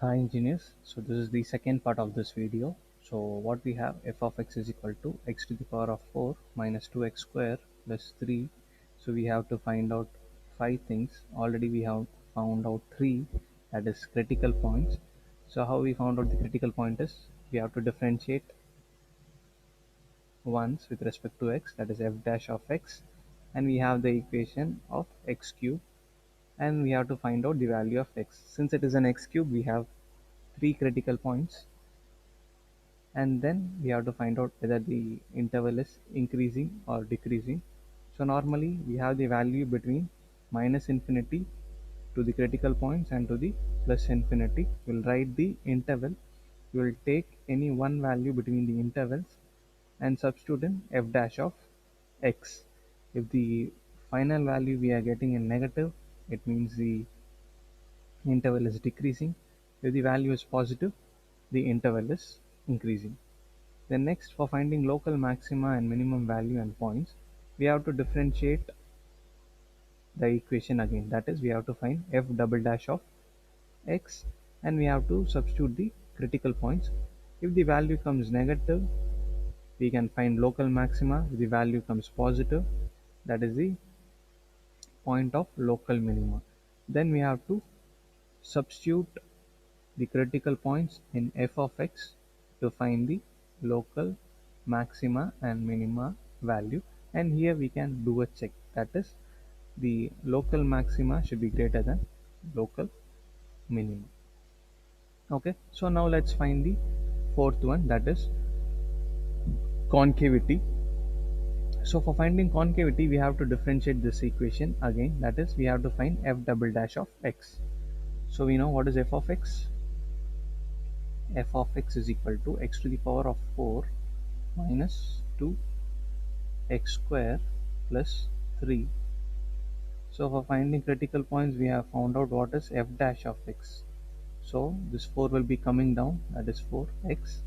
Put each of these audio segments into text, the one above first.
Hi engineers, so this is the second part of this video. So what we have, f of x is equal to x to the power of 4 minus 2x square plus 3. So we have to find out 5 things. Already we have found out 3, that is critical points. So how we found out the critical point is, we have to differentiate once with respect to x, that is f dash of x, and we have the equation of x cube, and we have to find out the value of x. Since it is an x cube, we have 3 critical points, and then we have to find out whether the interval is increasing or decreasing. So normally we have the value between minus infinity to the critical points and to the plus infinity. We'll write the interval. We will take any one value between the intervals and substitute in f dash of x. If the final value we are getting in negative, it means the interval is decreasing. If the value is positive, the interval is increasing. Then next, for finding local maxima and minimum value and points, we have to differentiate the equation again. That is, we have to find f double dash of x, and we have to substitute the critical points. If the value comes negative, we can find local maxima. If the value comes positive, that is the point of local minima. Then we have to substitute the critical points in f of x to find the local maxima and minima value, and here we can do a check, that is the local maxima should be greater than local minimum. Okay, so now let's find the fourth one, that is concavity. So for finding concavity, we have to differentiate this equation again, that is we have to find f double dash of x. So we know what is f of x. F of x is equal to x to the power of 4 minus 2 x square plus 3. So for finding critical points, we have found out what is f dash of x. So this 4 will be coming down, that is 4x,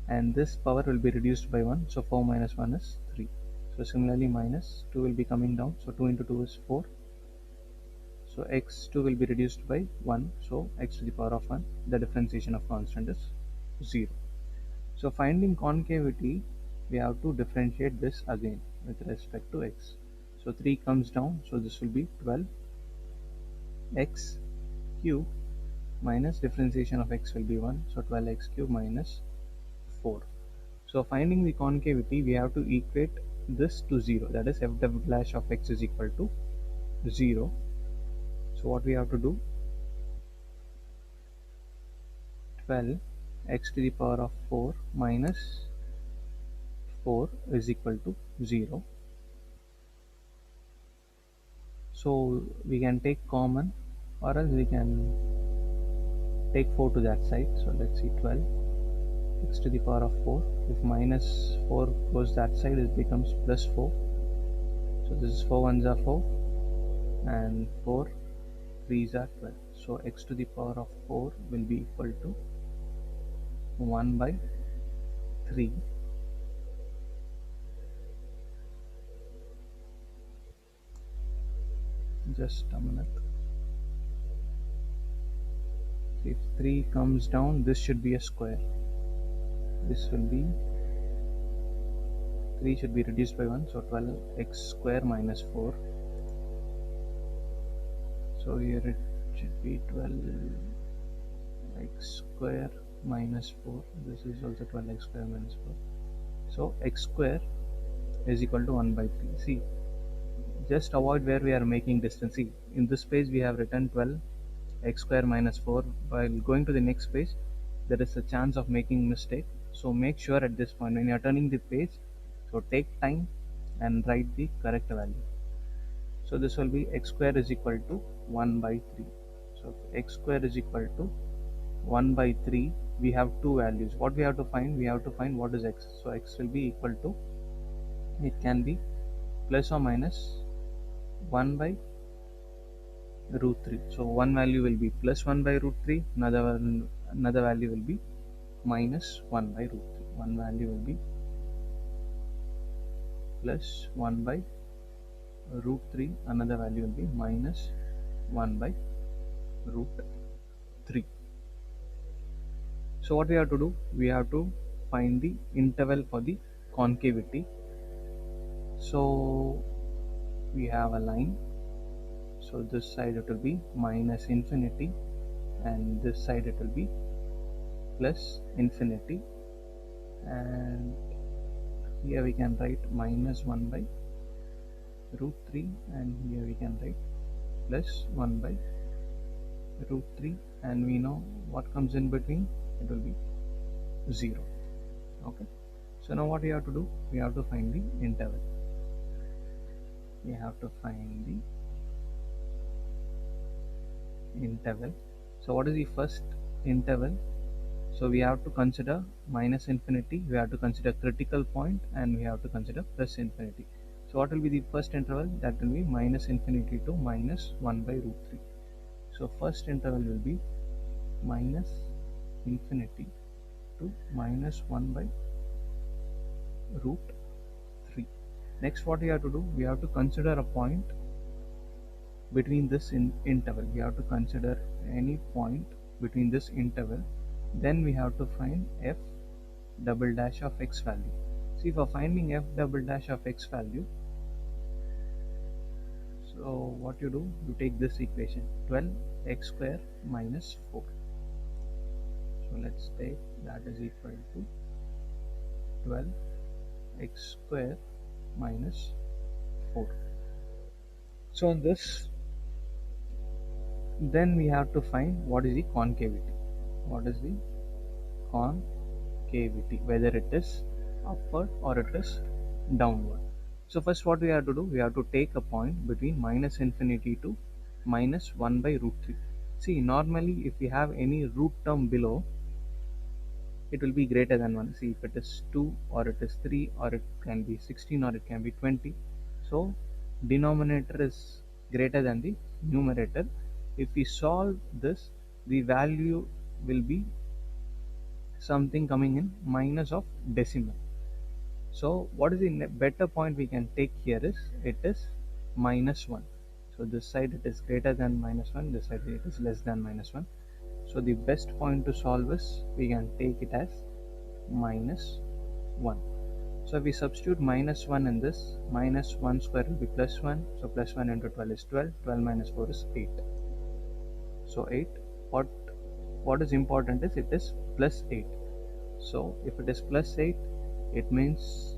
and this power will be reduced by 1, so 4 minus 1 is 3. So similarly minus 2 will be coming down, so 2 into 2 is 4. So x2 will be reduced by 1, so x to the power of 1, the differentiation of constant is 0. So finding concavity, we have to differentiate this again with respect to x. So 3 comes down, so this will be 12 x cube minus differentiation of x will be 1, so 12x cube minus 4. So finding the concavity, we have to equate this to 0, that is f double dash of x is equal to 0. So what we have to do, 12 x to the power of 4 minus 4 is equal to 0. So we can take common, or else we can take 4 to that side. So let's see, 12 x to the power of 4. If minus 4 goes that side, it becomes plus 4. So this is 4 ones are 4, and 4 threes are 12. So x to the power of 4 will be equal to 1 by 3. Just a minute. If 3 comes down, this should be a square. This will be 3 should be reduced by 1, so 12x square minus 4. So here it should be 12x square minus 4. This is also 12x square minus 4. So x square is equal to 1 by 3. See, just avoid where we are making distance. See, in this page we have written 12 x square minus 4. While going to the next page, there is a chance of making mistake. So make sure at this point when you are turning the page, so take time and write the correct value. So this will be x square is equal to 1 by 3. So x square is equal to 1 by 3. We have two values. What we have to find? We have to find what is x. So x will be equal to, it can be plus or minus 1 by root 3. So one value will be plus 1 by root 3, another value will be minus 1 by root 3. One value will be plus 1 by root 3, another value will be minus 1 by root 3. So what we have to do, we have to find the interval for the concavity. So we have a line, so this side it will be minus infinity and this side it will be plus infinity, and here we can write minus 1 by root 3, and here we can write plus 1 by root 3, and we know what comes in between, it will be 0. Okay, so now what we have to do, we have to find the interval. We have to find the interval. So what is the first interval? So we have to consider minus infinity, we have to consider critical point, and we have to consider plus infinity. So what will be the first interval? That will be minus infinity to minus 1 by root 3. So first interval will be minus infinity to minus 1 by root 3. Next what we have to do, we have to consider a point between this interval. We have to consider any point between this interval. Then we have to find f double dash of x value. See, for finding f double dash of x value, so what you do, you take this equation 12x square minus 4. So let's take that is equal to 12x square minus 4. So on this, then we have to find what is the concavity. What is the concavity, whether it is upward or it is downward. So first what we have to do, we have to take a point between minus infinity to minus 1 by root 3. See, normally if we have any root term below, it will be greater than 1. See, if it is 2 or it is 3 or it can be 16 or it can be 20. So denominator is greater than the numerator. If we solve this, the value will be something coming in minus of decimal. So what is the better point we can take here is, it is minus 1. So this side it is greater than minus 1, this side it is less than minus 1. So the best point to solve is, we can take it as minus 1. So if we substitute minus 1 in this, minus 1 square will be plus 1. So plus 1 into 12 is 12. 12 minus 4 is 8. So 8. What is important is, it is plus 8. So if it is plus 8, it means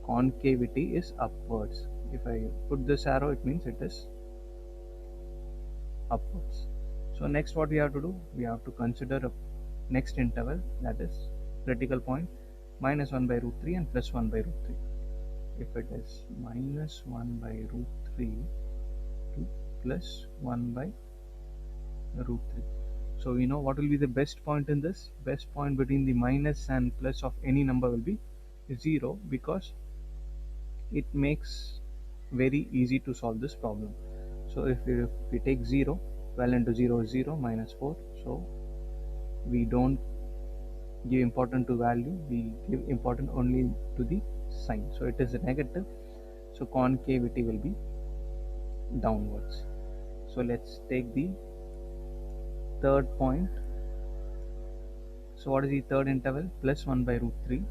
concavity is upwards. If I put this arrow, it means it is upwards. So next what we have to do, we have to consider a next interval, that is critical point, minus 1 by root 3 and plus 1 by root 3. If it is minus 1 by root 3 to plus 1 by root 3. So we know what will be the best point in this. Best point between the minus and plus of any number will be 0, because it makes very easy to solve this problem. So if we take 0, 12 into 0 is 0 minus 4. So we don't give important to value, we give important only to the sign. So it is a negative. So concavity will be downwards. So let's take the third point. So what is the third interval? Plus 1 by root 3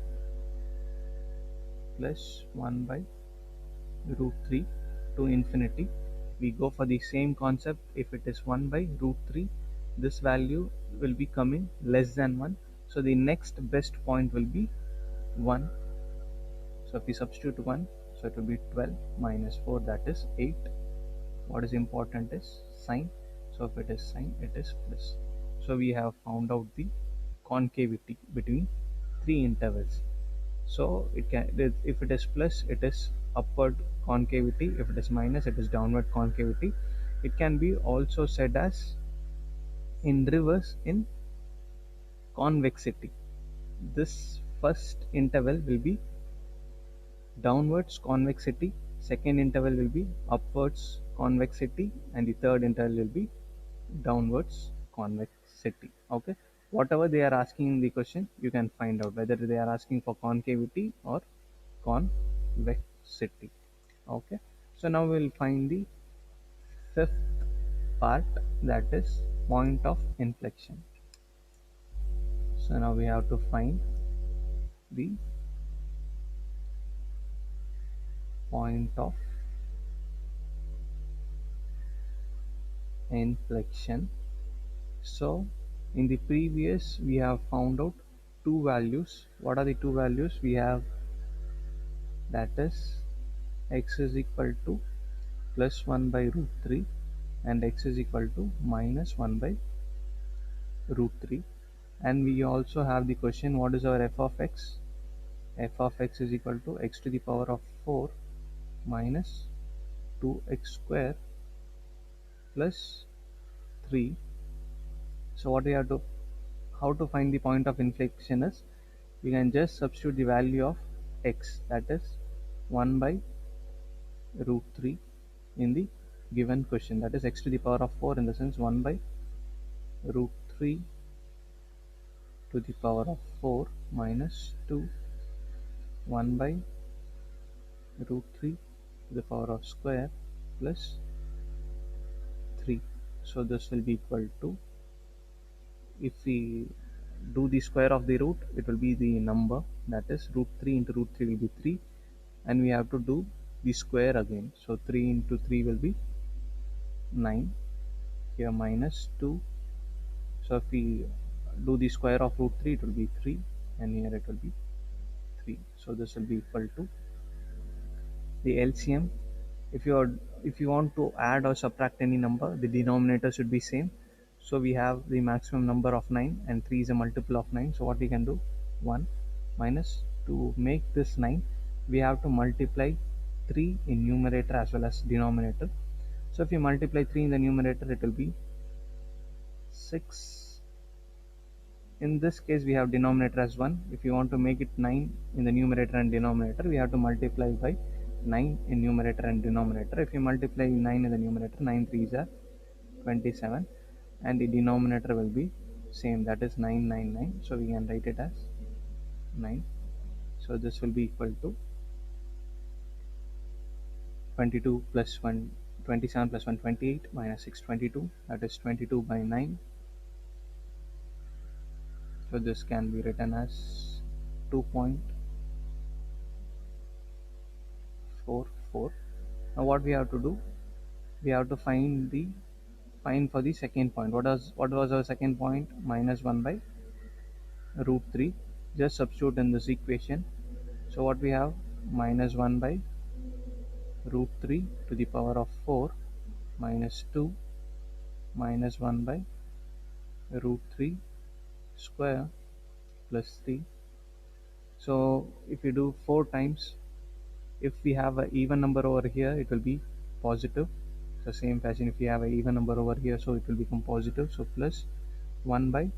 plus 1 by root 3 to infinity. We go for the same concept. If it is 1 by root 3, this value will be coming less than 1. So the next best point will be 1. So if we substitute 1, so it will be 12 minus 4, that is 8. What is important is sign. So if it is sign, it is plus. So we have found out the concavity between three intervals. So it can, if it is plus, it is upward concavity. If it is minus, it is downward concavity. It can be also said as in reverse in convexity. This first interval will be downwards convexity, second interval will be upwards convexity, and the third interval will be downwards convexity. Okay, whatever they are asking in the question, you can find out whether they are asking for concavity or convexity. Okay, so now we will find the fifth part, that is point of inflection. So now we have to find the point of inflection. So in the previous we have found out two values. What are the two values? We have, that is, x is equal to plus 1 by root 3 and x is equal to minus 1 by root 3. And we also have the question, what is our f of x? F of x is equal to x to the power of 4 minus 2x square plus 3. So what we have to, how to find the point of inflection is, we can just substitute the value of x, that is 1 by root 3 in the given question, that is x to the power of 4 in the sense 1 by root 3 to the power of 4 minus 2 1 by root 3 to the power of square plus 3. So this will be equal to, if we do the square of the root, it will be the number, that is root 3 into root 3 will be 3, and we have to do the square again. So 3 into 3 will be 9, here minus 2. So if we do the square of root 3, it will be 3, and here it will be 3. So this will be equal to the LCM. If you want to add or subtract any number, the denominator should be same. So we have the maximum number of 9 and 3 is a multiple of 9. So what we can do, 1 minus, to make this 9 we have to multiply 3 in numerator as well as denominator. So if you multiply 3 in the numerator, it will be 6. In this case we have denominator as 1. If you want to make it 9 in the numerator and denominator, we have to multiply by 9 in numerator and denominator. If you multiply 9 in the numerator, 9 3s are 27, and the denominator will be same, that is 999. So we can write it as 9. So this will be equal to 22 plus 1, 27 plus 1, 28 minus 6, 22, that is 22 by 9. So this can be written as 2.44. Now what we have to do, we have to find for the second point. What was our second point? Minus 1 by root 3. Just substitute in this equation. So what we have, minus 1 by root 3 to the power of 4 minus 2 minus 1 by root 3 square plus 3. So if you do 4 times, if we have an even number over here, it will be positive. So same fashion, if we have an even number over here, so it will become positive. So plus 1 by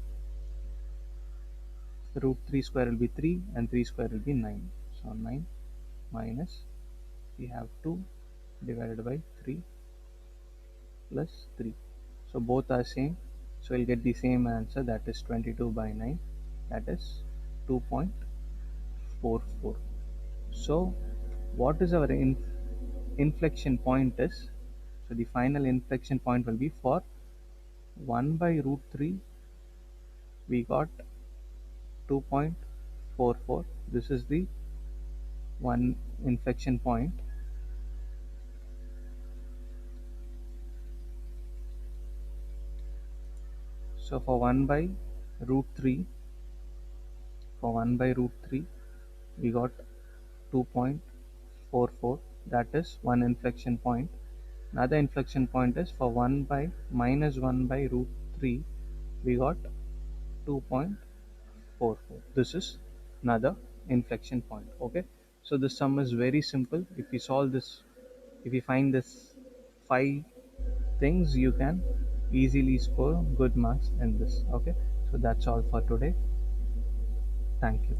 root 3 square will be 3 and 3 square will be 9. So 9 minus, we have 2 divided by 3 plus 3. So both are same. So we'll get the same answer, that is 22 by 9, that is 2.44. So what is our inflection point is, so the final inflection point will be for 1 by root 3, we got 2.44. This is the one inflection point. So for 1 by root 3, we got 2.44, that is one inflection point. Another inflection point is for 1 by minus 1 by root 3, we got 2.44. This is another inflection point. Okay, so the sum is very simple. If you solve this, if you find this 5 things, you can easily score good marks in this. Okay, so that's all for today. Thank you.